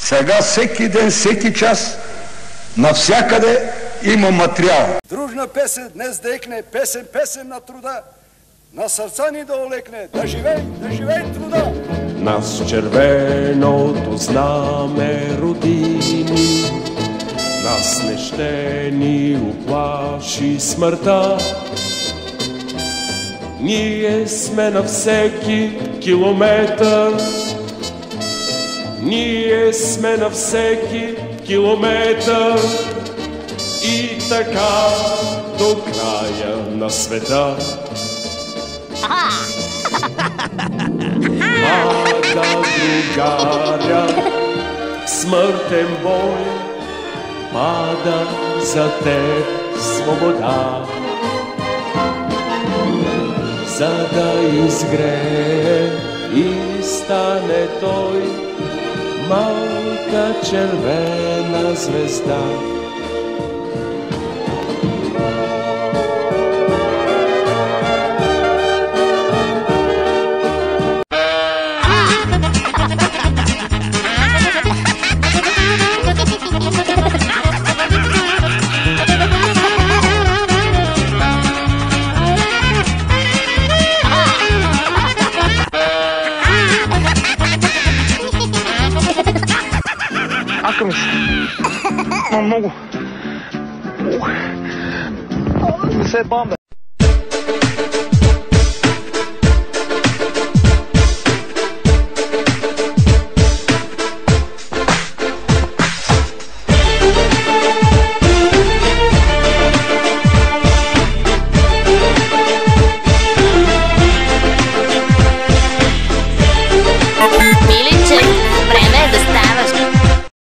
Сега всеки ден, всеки час, навсякъде има материал. Дружна песен днес да екне, песен, песен на труда. На сърца ни да олекне, да живей труда. Нас червеното знаме родини, нас не ще ни уплаши смъртта. Ние сме на всеки километър, ние сме на всеки километър и така до края на света. Млада другаря, смъртен бой, пада за теб свобода. За да изгрее и стане той малка червена звезда. Ака ми се. Много. Не се бам, бе.